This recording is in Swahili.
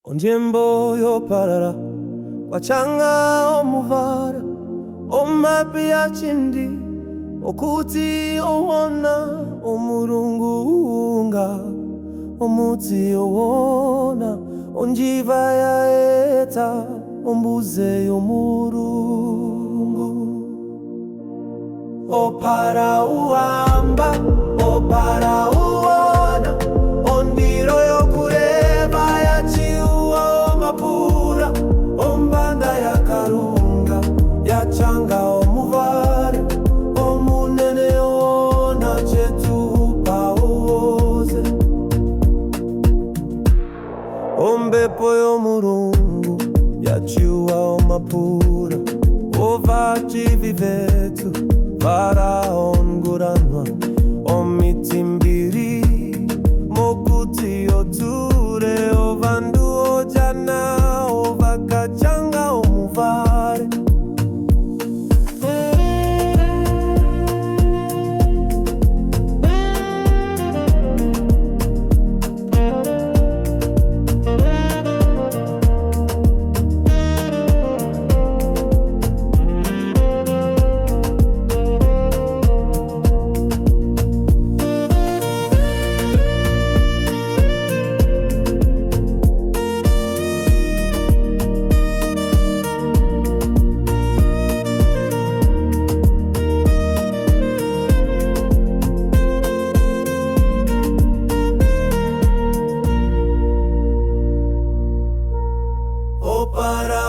Onjembo yo parara wachanga omuvara omapi ya chindi okuti owona omurungunga omuti owona onjiva ya eta ombuze yomurungu opara uamba opara uona ondiro yokureva yachiuwa omapura ombanda ya karunga yachanga omuvare omunene ona chetupa uoze ombepo yomurungu yachiuwa omapura ovachivi vetu varaonguranwa omitimbiri mokuti oture ovandu ojana ovakachanga omuvare para